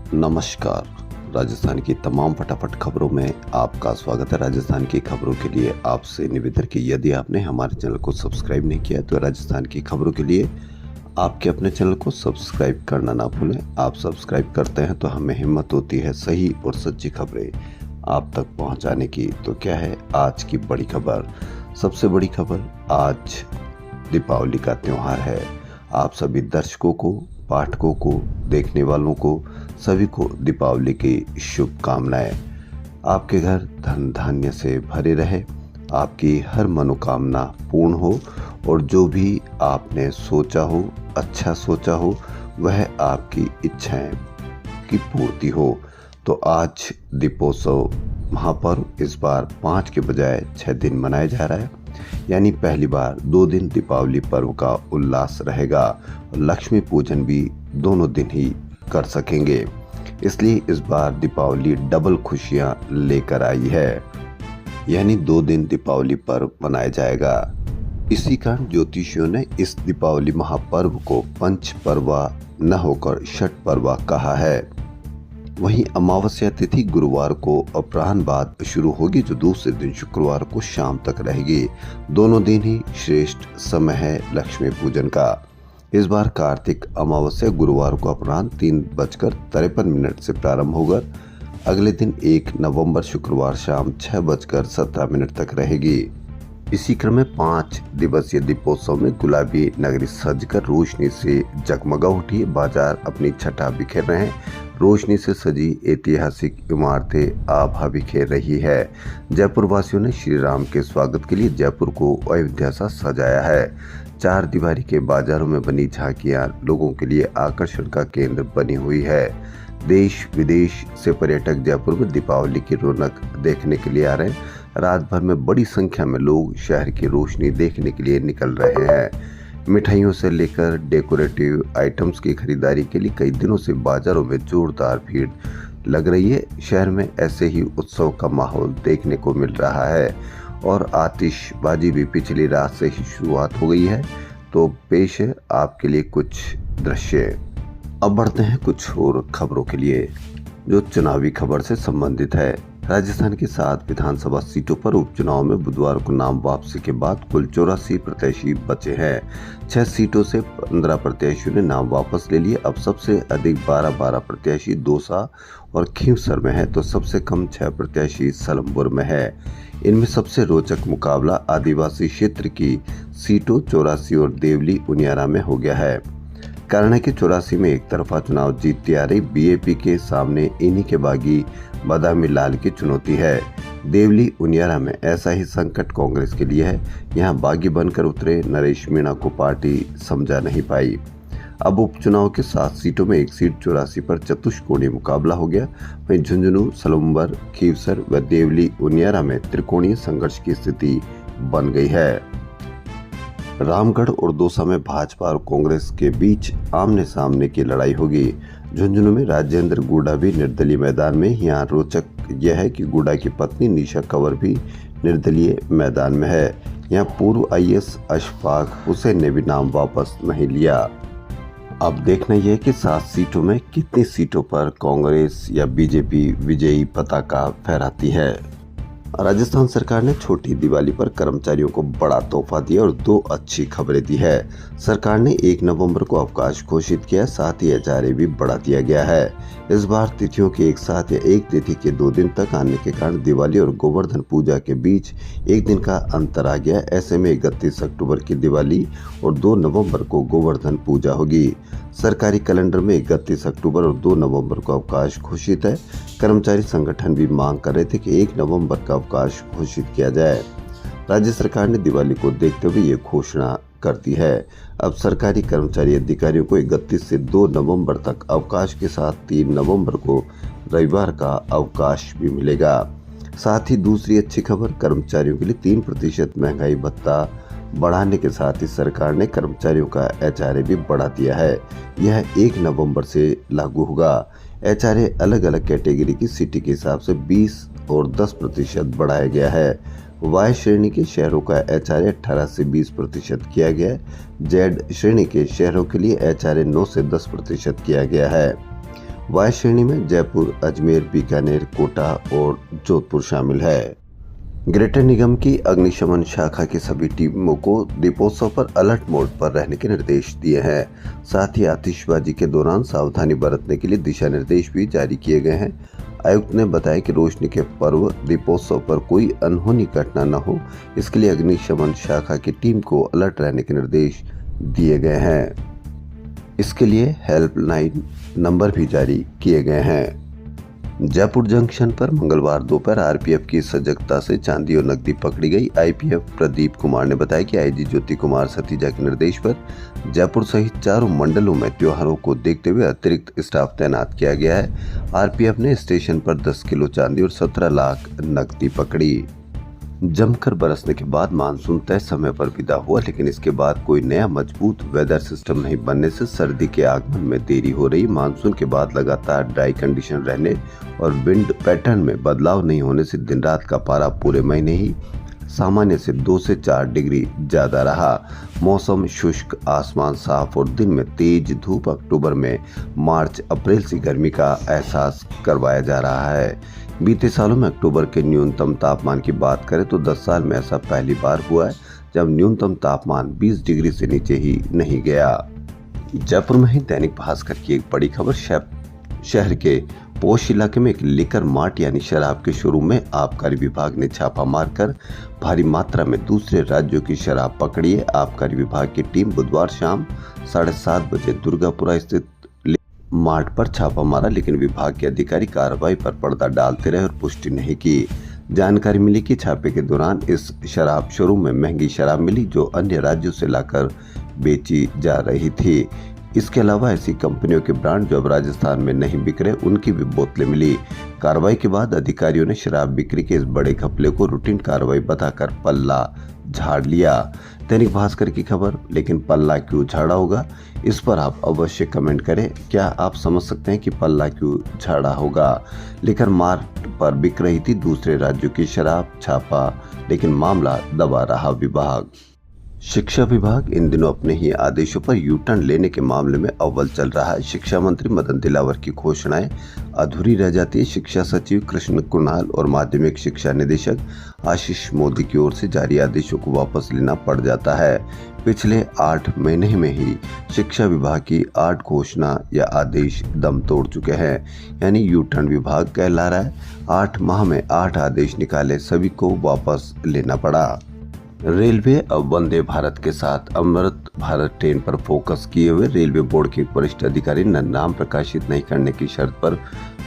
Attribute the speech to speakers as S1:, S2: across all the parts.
S1: नमस्कार। राजस्थान की तमाम फटाफट खबरों में आपका स्वागत है। राजस्थान की खबरों के लिए आपसे निवेदन कि यदि आपने हमारे चैनल को सब्सक्राइब नहीं किया तो राजस्थान की खबरों के लिए आपके अपने चैनल को सब्सक्राइब करना ना भूलें। आप सब्सक्राइब करते हैं तो हमें हिम्मत होती है सही और सच्ची खबरें आप तक पहुंचाने की। तो क्या है आज की बड़ी खबर? सबसे बड़ी खबर, आज दीपावली का त्योहार है। आप सभी दर्शकों को, पाठकों को, देखने वालों को, सभी को दीपावली की शुभकामनाएं। आपके घर धन धान्य से भरे रहे, आपकी हर मनोकामना पूर्ण हो और जो भी आपने सोचा हो, अच्छा सोचा हो, वह आपकी इच्छाएं की पूर्ति हो। तो आज दीपोत्सव महापर्व इस बार 5 के बजाय 6 दिन मनाया जा रहा है, यानी पहली बार 2 दिन दीपावली पर्व का उल्लास रहेगा और लक्ष्मी पूजन भी दोनों दिन ही कर सकेंगे। इसलिए इस बार दीपावली डबल खुशियां लेकर आई है, यानी 2 दिन दीपावली पर्व मनाया जाएगा। इसी कारण ज्योतिषियों ने इस दीपावली महापर्व को पंच पर्वा न होकर षट पर्वा कहा है। वहीं अमावस्या तिथि गुरुवार को अपराह्न बाद शुरू होगी, जो दूसरे दिन शुक्रवार को शाम तक रहेगी। दोनों दिन ही श्रेष्ठ समय है लक्ष्मी पूजन का। इस बार कार्तिक अमावस्या गुरुवार को अपराह्न 3:53 से प्रारंभ होकर अगले दिन 1 नवंबर शुक्रवार शाम 6:17 तक रहेगी। इसी क्रम में 5 दिवसीय दीपोत्सव में गुलाबी नगरी सजकर रोशनी से जगमगा उठी। बाजार अपनी छटा बिखेर रहे हैं। रोशनी से सजी ऐतिहासिक इमारतें आभा बिखेर रही है। जयपुर वासियों ने श्री राम के स्वागत के लिए जयपुर को अयोध्या सा सजाया है। 4 दीवारी के बाजारों में बनी झांकियां लोगों के लिए आकर्षण का केंद्र बनी हुई है। देश विदेश से पर्यटक जयपुर में दीपावली की रौनक देखने के लिए आ रहे हैं। रात भर में बड़ी संख्या में लोग शहर की रोशनी देखने के लिए निकल रहे हैं। मिठाइयों से लेकर डेकोरेटिव आइटम्स की खरीदारी के लिए कई दिनों से बाजारों में जोरदार भीड़ लग रही है। शहर में ऐसे ही उत्सव का माहौल देखने को मिल रहा है और आतिशबाजी भी पिछली रात से ही शुरुआत हो गई है। तो पेश है आपके लिए कुछ दृश्य। अब बढ़ते हैं कुछ और खबरों के लिए, जो चुनावी खबर से संबंधित है। राजस्थान की 7 विधानसभा सीटों पर उपचुनाव में बुधवार को नाम वापसी के बाद कुल 84 प्रत्याशी बचे हैं। 6 सीटों से 15 प्रत्याशियों ने नाम वापस ले लिए। अब सबसे अधिक 12 प्रत्याशी दौसा और खींवसर में है, तो सबसे कम 6 प्रत्याशी सलमपुर में है। इनमें सबसे रोचक मुकाबला आदिवासी क्षेत्र की सीटों 84 और देवली उनियारा में हो गया है। कारण है कि 84 में एक तरफा चुनाव जीतती आ रही बीएपी के सामने इन्हीं के बागी बादामी लाल की चुनौती है। देवली उनियारा में ऐसा ही संकट कांग्रेस के लिए है। यहां बागी बनकर उतरे नरेश मीणा को पार्टी समझा नहीं पाई। अब उपचुनाव के 7 सीटों में एक सीट 84 पर चतुष्कोणीय मुकाबला हो गया। वहीं झुंझुनू, सलम्बर, खीवसर व देवली उनियारा में त्रिकोणीय संघर्ष की स्थिति बन गई है। रामगढ़ और दौसा में भाजपा और कांग्रेस के बीच आमने सामने की लड़ाई होगी। झुंझुनू में राजेंद्र गुडा भी निर्दलीय मैदान में। यहाँ रोचक यह है कि गुडा की पत्नी निशा कंवर भी निर्दलीय मैदान में है। यहाँ पूर्व आईएएस अशफाक हुसैन ने भी नाम वापस नहीं लिया। अब देखना यह है कि 7 सीटों में कितनी सीटों पर कांग्रेस या बीजेपी विजयी पताका फहराती है। राजस्थान सरकार ने छोटी दिवाली पर कर्मचारियों को बड़ा तोहफा दिया और 2 अच्छी खबरें दी है। सरकार ने 1 नवंबर को अवकाश घोषित किया, साथ ही एचआरए भी बढ़ा दिया गया है। इस बार तिथियों के एक साथ या एक तिथि के 2 दिन तक आने के कारण दिवाली और गोवर्धन पूजा के बीच 1 दिन का अंतर आ गया। ऐसे में 31 अक्टूबर की दिवाली और 2 नवंबर को गोवर्धन पूजा होगी। सरकारी कैलेंडर में 31 अक्टूबर और 2 नवंबर को अवकाश घोषित है। कर्मचारी संगठन भी मांग कर रहे थे कि 1 नवंबर का अवकाश घोषित किया जाए। राज्य सरकार ने दिवाली को देखते हुए ये घोषणा कर दी है। अब सरकारी कर्मचारी अधिकारियों को 31 से 2 नवंबर तक अवकाश के साथ 3 नवंबर को रविवार का अवकाश भी मिलेगा। साथ ही दूसरी अच्छी खबर, कर्मचारियों के लिए 3% महंगाई भत्ता बढ़ाने के साथ ही सरकार ने कर्मचारियों का एचआरए भी बढ़ा दिया है। यह 1 नवंबर से लागू होगा। एचआरए अलग अलग कैटेगरी की सिटी के हिसाब से 20 और 10% बढ़ाया गया है। वाई श्रेणी के शहरों का एचआरए 18 से 20% किया गया है। जेड श्रेणी के शहरों के लिए एचआरए 9 से 10% किया गया है। वाय श्रेणी में जयपुर, अजमेर, बीकानेर, कोटा और जोधपुर शामिल है। ग्रेटर निगम की अग्निशमन शाखा की सभी टीमों को दीपोत्सव पर अलर्ट मोड पर रहने के निर्देश दिए हैं। साथ ही आतिशबाजी के दौरान सावधानी बरतने के लिए दिशा निर्देश भी जारी किए गए हैं। आयुक्त ने बताया कि रोशनी के पर्व दीपोत्सव पर कोई अनहोनी घटना न हो, इसके लिए अग्निशमन शाखा की टीम को अलर्ट रहने के निर्देश दिए गए हैं। इसके लिए हेल्पलाइन नंबर भी जारी किए गए हैं। जयपुर जंक्शन पर मंगलवार दोपहर आरपीएफ की सजगता से चांदी और नकदी पकड़ी गई। आईपीएफ प्रदीप कुमार ने बताया कि आईजी ज्योति कुमार सतीजा के निर्देश पर जयपुर सहित चारों मंडलों में त्योहारों को देखते हुए अतिरिक्त स्टाफ तैनात किया गया है। आरपीएफ ने स्टेशन पर 10 किलो चांदी और 17 लाख नकदी पकड़ी। जमकर बरसने के बाद मानसून तय समय पर विदा हुआ, लेकिन इसके बाद कोई नया मजबूत वेदर सिस्टम नहीं बनने से सर्दी के आगमन में देरी हो रही। मानसून के बाद लगातार ड्राई कंडीशन रहने और विंड पैटर्न में बदलाव नहीं होने से दिन रात का पारा पूरे महीने ही सामान्य से 2 से 4 डिग्री ज्यादा रहा। मौसम शुष्क, आसमान साफ और दिन में तेज धूप अक्टूबर में मार्च अप्रैल से गर्मी का एहसास करवाया जा रहा है। बीते सालों में अक्टूबर के न्यूनतम तापमान की बात करें तो 10 साल में ऐसा पहली बार हुआ है जब न्यूनतम तापमान 20 डिग्री से नीचे ही नहीं गया। जयपुर में ही दैनिक भास्कर की एक बड़ी खबर, शहर के पोश इलाके में एक लिकर मार्ट यानी शराब के शोरूम में आबकारी विभाग ने छापा मारकर भारी मात्रा में दूसरे राज्यों की शराब पकड़ी है। आबकारी विभाग की टीम बुधवार शाम 7:30 बजे दुर्गापुरा स्थित मार्ट पर छापा मारा, लेकिन विभाग के अधिकारी कार्रवाई पर पर्दा डालते रहे और पुष्टि नहीं की। जानकारी मिली कि छापे के दौरान इस शराब शोरूम में महंगी शराब मिली जो अन्य राज्यों से लाकर बेची जा रही थी। इसके अलावा ऐसी कंपनियों के ब्रांड जो अब राजस्थान में नहीं बिक रहे, उनकी भी बोतलें मिली। कार्रवाई के बाद अधिकारियों ने शराब बिक्री के इस बड़े घपले को रूटीन कार्रवाई बताकर पल्ला झाड़ लिया। दैनिक भास्कर की खबर, लेकिन पल्ला क्यों झाड़ा होगा, इस पर आप अवश्य कमेंट करें। क्या आप समझ सकते हैं कि पल्ला क्यों झाड़ा होगा? लेकर मार्ट पर बिक रही थी दूसरे राज्यों की शराब, छापा, लेकिन मामला दबा रहा विभाग। शिक्षा विभाग इन दिनों अपने ही आदेशों पर यू टर्न लेने के मामले में अव्वल चल रहा है। शिक्षा मंत्री मदन दिलावर की घोषणाएं अधूरी रह जाती है। शिक्षा सचिव कृष्ण कुणाल और माध्यमिक शिक्षा निदेशक आशीष मोदी की ओर से जारी आदेशों को वापस लेना पड़ जाता है। पिछले 8 महीने में ही शिक्षा विभाग की 8 घोषणा या आदेश दम तोड़ चुके हैं, यानी यू टर्न विभाग कहला रहा है। 8 माह में 8 आदेश निकाले, सभी को वापस लेना पड़ा। रेलवे अब वंदे भारत के साथ अमृत भारत ट्रेन पर फोकस किए हुए रेलवे बोर्ड के वरिष्ठ अधिकारी ने नाम प्रकाशित नहीं करने की शर्त पर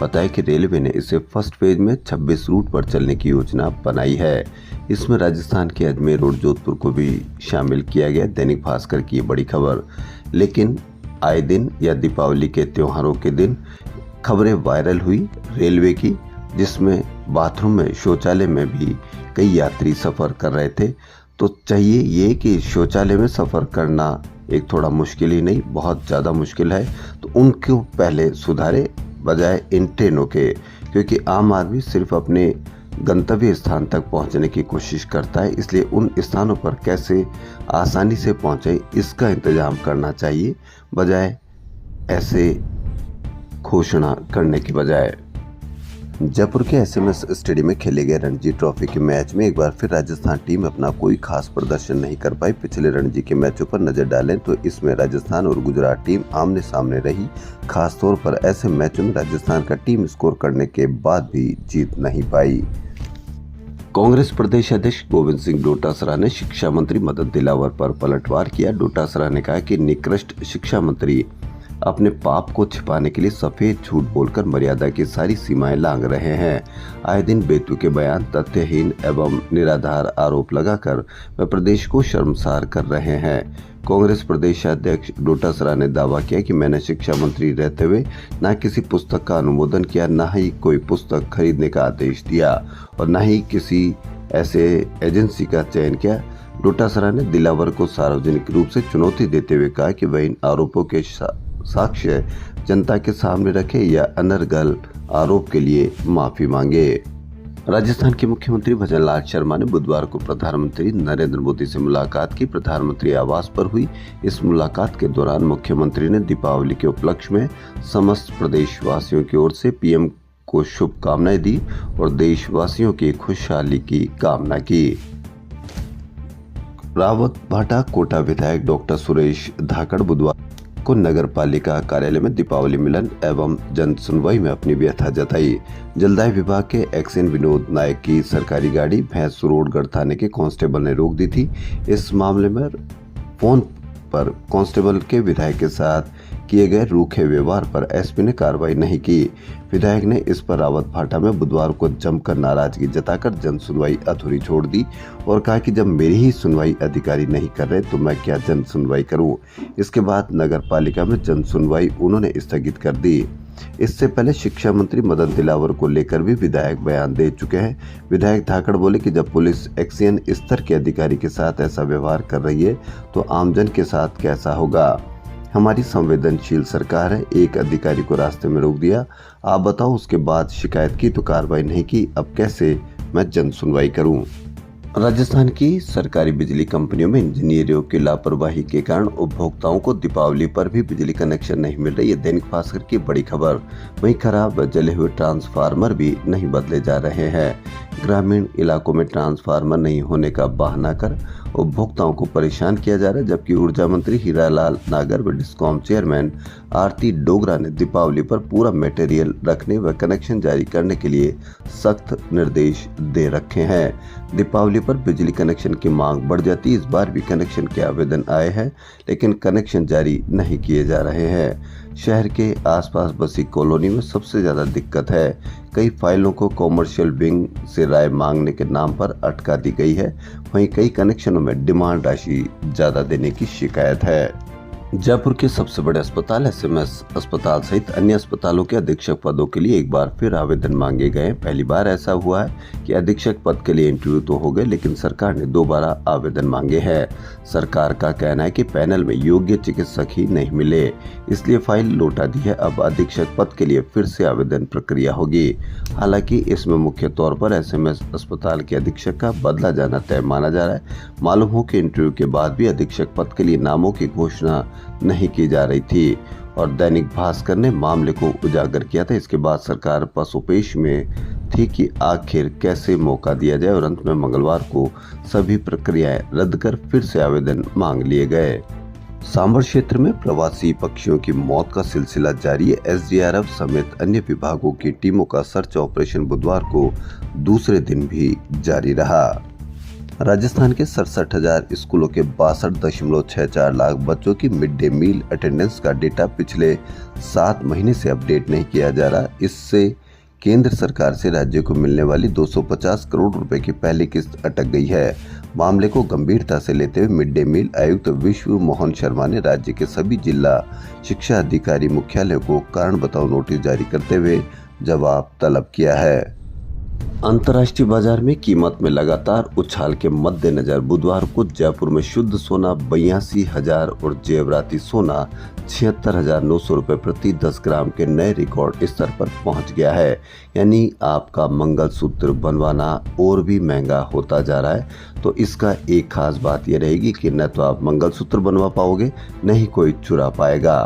S1: बताया कि रेलवे ने इसे फर्स्ट फेज में 26 रूट पर चलने की योजना बनाई है। इसमें राजस्थान के अजमेर और जोधपुर को भी शामिल किया गया। दैनिक भास्कर की ये बड़ी खबर। लेकिन आए दिन या दीपावली के त्योहारों के दिन खबरें वायरल हुई रेलवे की, जिसमें बाथरूम में, शौचालय में भी कई यात्री सफर कर रहे थे। तो चाहिए ये कि शौचालय में सफर करना एक थोड़ा मुश्किल ही नहीं, बहुत ज़्यादा मुश्किल है, तो उनको पहले सुधारे बजाय इन ट्रेनों के, क्योंकि आम आदमी सिर्फ अपने गंतव्य स्थान तक पहुंचने की कोशिश करता है, इसलिए उन स्थानों पर कैसे आसानी से पहुंचे इसका इंतजाम करना चाहिए, बजाय ऐसे घोषणा करने की बजाय। जयपुर के एसएमएस स्टेडियम में खेले गए रणजी ट्रॉफी के मैच में एक बार फिर राजस्थान टीम अपना कोई खास प्रदर्शन नहीं कर पाई। पिछले रणजी के मैचों पर नजर डालें तो इसमें राजस्थान और गुजरात टीम आमने सामने रही। खास तौर पर ऐसे मैचों में राजस्थान का टीम स्कोर करने के बाद भी जीत नहीं पाई। कांग्रेस प्रदेश अध्यक्ष गोविंद सिंह डोटासरा ने शिक्षा मंत्री मदन दिलावर पर पलटवार किया। डोटासरा ने कहा कि निकृष्ट शिक्षा मंत्री अपने पाप को छिपाने के लिए सफेद झूठ बोलकर मर्यादा की सारी सीमाएं लांघ रहे हैं। आए दिन बेतुके बयान, तथ्यहीन एवं निराधार आरोप लगाकर वे प्रदेश को शर्मसार कर रहे हैं। कांग्रेस प्रदेश अध्यक्ष डोटासरा ने दावा किया कि मैंने शिक्षा मंत्री रहते हुए न किसी पुस्तक का अनुमोदन किया, न ही कोई पुस्तक खरीदने का आदेश दिया और न ही किसी ऐसे एजेंसी का चयन किया। डोटासरा ने दिलावर को सार्वजनिक रूप से चुनौती देते हुए कहा कि वह इन आरोपों के साक्ष्य जनता के सामने रखे या अनर्गल आरोप के लिए माफी मांगे। राजस्थान के मुख्यमंत्री भजनलाल शर्मा ने बुधवार को प्रधानमंत्री नरेंद्र मोदी से मुलाकात की। प्रधानमंत्री आवास पर हुई इस मुलाकात के दौरान मुख्यमंत्री ने दीपावली के उपलक्ष्य में समस्त प्रदेशवासियों की ओर से पीएम को शुभकामनाएं दी और देशवासियों की खुशहाली की कामना की। रावतभाटा कोटा विधायक डॉक्टर सुरेश धाकड़ बुधवार को नगर पालिका कार्यालय में दीपावली मिलन एवं जन सुनवाई में अपनी व्यथा जताई। जलदाय विभाग के एक्सएन विनोद नायक की सरकारी गाड़ी भैंस रोडगढ़ थाने के कांस्टेबल ने रोक दी थी। इस मामले में फोन पर कांस्टेबल के विधायक के साथ किए गए रूखे व्यवहार पर एसपी ने कार्रवाई नहीं की। विधायक ने इस पर रावतभाटा में बुधवार को जमकर नाराजगी जताकर जन सुनवाई अधूरी छोड़ दी और कहा कि जब मेरी ही सुनवाई अधिकारी नहीं कर रहे तो मैं क्या जन सुनवाई करूं। इसके बाद नगर पालिका में जन सुनवाई उन्होंने स्थगित कर दी। इससे पहले शिक्षा मंत्री मदन दिलावर को लेकर भी विधायक बयान दे चुके हैं। विधायक धाकड़ बोले कि जब पुलिस एक्सीएन स्तर के अधिकारी के साथ ऐसा व्यवहार कर रही है तो आमजन के साथ कैसा होगा। हमारी संवेदनशील सरकार है, एक अधिकारी को रास्ते में रोक दिया, आप बताओ, उसके बाद शिकायत की तो कार्रवाई नहीं की, अब कैसे मैं जन सुनवाई करूं। राजस्थान की सरकारी बिजली कंपनियों में इंजीनियरों की लापरवाही के कारण उपभोक्ताओं को दीपावली पर भी बिजली कनेक्शन नहीं मिल रही है। दैनिक भास्कर की बड़ी खबर। वहीं खराब व जले हुए ट्रांसफार्मर भी नहीं बदले जा रहे हैं। ग्रामीण इलाकों में ट्रांसफार्मर नहीं होने का बहाना कर उपभोक्ताओं को परेशान किया जा रहा है, जबकि ऊर्जा मंत्री हीरालाल नागर व डिस्कॉम चेयरमैन आरती डोगरा ने दीपावली पर पूरा मटेरियल रखने व कनेक्शन जारी करने के लिए सख्त निर्देश दे रखे हैं। दीपावली पर बिजली कनेक्शन की मांग बढ़ जाती। इस बार भी कनेक्शन के आवेदन आए हैं, लेकिन कनेक्शन जारी नहीं किए जा रहे हैं। शहर के आसपास बसी कॉलोनी में सबसे ज्यादा दिक्कत है। कई फाइलों को कॉमर्शियल विंग से राय मांगने के नाम पर अटका दी गई है। वहीं कई कनेक्शनों में डिमांड राशि ज्यादा देने की शिकायत है। जयपुर के सबसे बड़े अस्पताल एसएमएस अस्पताल सहित अन्य अस्पतालों के अधीक्षक पदों के लिए एक बार फिर आवेदन मांगे गए। पहली बार ऐसा हुआ है कि अधीक्षक पद के लिए इंटरव्यू तो हो गए, लेकिन सरकार ने दोबारा आवेदन मांगे हैं। सरकार का कहना है कि पैनल में योग्य चिकित्सक ही नहीं मिले, इसलिए फाइल लौटा दी है। अब अधीक्षक पद के लिए फिर से आवेदन प्रक्रिया होगी। हालांकि इसमें मुख्य तौर पर एसएमएस अस्पताल के अधीक्षक का बदला जाना तय माना जा रहा है। मालूम हो कि इंटरव्यू के बाद भी अधीक्षक पद के लिए नामों की घोषणा नहीं की जा रही थी और दैनिक भास्कर ने मामले को उजागर किया था। इसके बाद सरकार पसोपेश में थी कि आखिर कैसे मौका दिया जाए और अंत में मंगलवार को सभी प्रक्रियाएं रद्द कर फिर से आवेदन मांग लिए गए। सांभर क्षेत्र में प्रवासी पक्षियों की मौत का सिलसिला जारी है। एसडीआरएफ समेत अन्य विभागों की टीमों का सर्च ऑपरेशन बुधवार को दूसरे दिन भी जारी रहा। राजस्थान के 67,000 स्कूलों के 62.64 लाख बच्चों की मिड डे मील अटेंडेंस का डेटा पिछले 7 महीने से अपडेट नहीं किया जा रहा। इससे केंद्र सरकार से राज्य को मिलने वाली 250 करोड़ रुपए की पहली किस्त अटक गई है। मामले को गंभीरता से लेते हुए मिड डे मील आयुक्त विश्व मोहन शर्मा ने राज्य के सभी जिला शिक्षा अधिकारी मुख्यालय को कारण बताओ नोटिस जारी करते हुए जवाब तलब किया है। अंतर्राष्ट्रीय बाजार में कीमत में लगातार उछाल के मद्देनजर बुधवार को जयपुर में शुद्ध सोना 82,000 और जेवराती सोना 76,900 रुपए प्रति 10 ग्राम के नए रिकॉर्ड स्तर पर पहुंच गया है। यानी आपका मंगलसूत्र बनवाना और भी महंगा होता जा रहा है। तो इसका एक खास बात यह रहेगी कि न तो आप मंगलसूत्र बनवा पाओगे, न ही कोई चुरा पाएगा।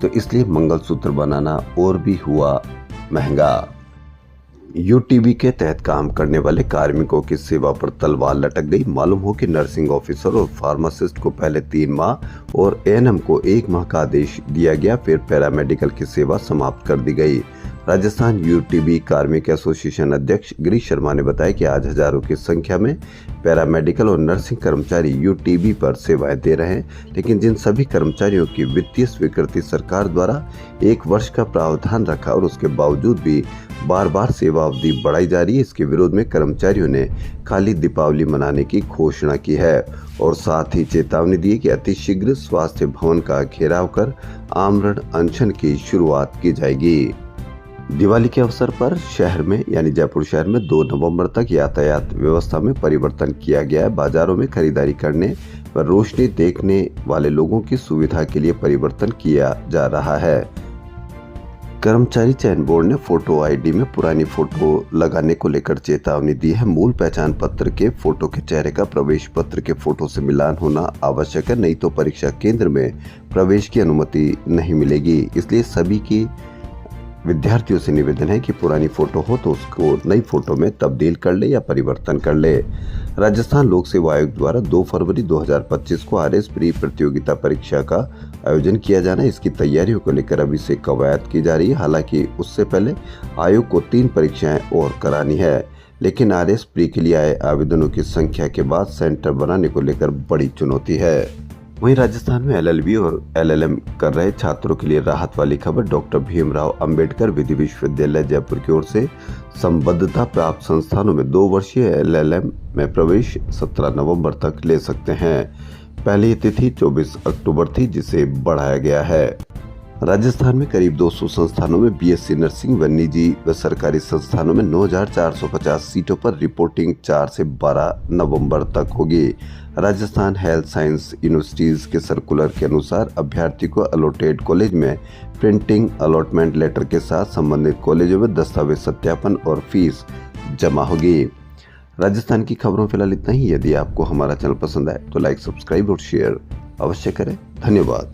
S1: तो इसलिए मंगलसूत्र बनाना और भी हुआ महंगा। यूटीबी के तहत काम करने वाले कार्मिकों की सेवा पर तलवार लटक गई। मालूम हो कि नर्सिंग ऑफिसर और फार्मासिस्ट को पहले 3 माह और एएनएम को 1 माह का आदेश दिया गया, फिर पैरामेडिकल की सेवा समाप्त कर दी गई। राजस्थान यूटीबी कार्मिक एसोसिएशन अध्यक्ष गिरीश शर्मा ने बताया कि आज हजारों की संख्या में पैरामेडिकल और नर्सिंग कर्मचारी यूटीबी पर सेवाएं दे रहे हैं, लेकिन जिन सभी कर्मचारियों की वित्तीय स्वीकृति सरकार द्वारा 1 वर्ष का प्रावधान रखा और उसके बावजूद भी बार बार सेवा अवधि बढ़ाई जा रही है, इसके विरोध में कर्मचारियों ने खाली दीपावली मनाने की घोषणा की है और साथ ही चेतावनी दी कि अतिशीघ्र स्वास्थ्य भवन का घेराव कर आमरण अनशन की शुरुआत की जाएगी। दिवाली के अवसर पर शहर में यानी जयपुर शहर में 2 नवंबर तक यातायात व्यवस्था में परिवर्तन किया गया है। बाजारों में खरीदारी करने व रोशनी देखने वाले लोगों की सुविधा के लिए परिवर्तन किया जा रहा है। कर्मचारी चयन बोर्ड ने फोटो आईडी में पुरानी फोटो लगाने को लेकर चेतावनी दी है। मूल पहचान पत्र के फोटो के चेहरे का प्रवेश पत्र के फोटो से मिलान होना आवश्यक है, नहीं तो परीक्षा केंद्र में प्रवेश की अनुमति नहीं मिलेगी। इसलिए सभी की विद्यार्थियों से निवेदन है कि पुरानी फोटो हो तो उसको नई फोटो में तब्दील कर ले या परिवर्तन कर ले। राजस्थान लोक सेवा आयोग द्वारा 2 फरवरी 2025 को आरएस प्री प्रतियोगिता परीक्षा का आयोजन किया जाना है। इसकी तैयारियों को लेकर अभी से कवायद की जा रही है। हालांकि उससे पहले आयोग को 3 परीक्षाएं और करानी है, लेकिन आरएस प्री के लिए आए आवेदनों की संख्या के बाद सेंटर बनाने को लेकर बड़ी चुनौती है। वहीं राजस्थान में एलएलबी और एलएलएम कर रहे छात्रों के लिए राहत वाली खबर। डॉक्टर भीमराव अंबेडकर विधि विश्वविद्यालय जयपुर की ओर से संबद्धता प्राप्त संस्थानों में 2 वर्षीय एलएलएम में प्रवेश 17 नवंबर तक ले सकते हैं। पहली तिथि 24 अक्टूबर थी, जिसे बढ़ाया गया है। राजस्थान में करीब 200 संस्थानों में बीएससी नर्सिंग व निजी व सरकारी संस्थानों में 9,450 सीटों पर रिपोर्टिंग 4 से 12 नवंबर तक होगी। राजस्थान हेल्थ साइंस यूनिवर्सिटीज के सर्कुलर के अनुसार अभ्यर्थी को अलॉटेड कॉलेज में प्रिंटिंग अलॉटमेंट लेटर के साथ संबंधित कॉलेजों में दस्तावेज सत्यापन और फीस जमा होगी। राजस्थान की खबरों फिलहाल इतना ही। यदि आपको हमारा चैनल पसंद आए तो लाइक, सब्सक्राइब और शेयर अवश्य करें। धन्यवाद।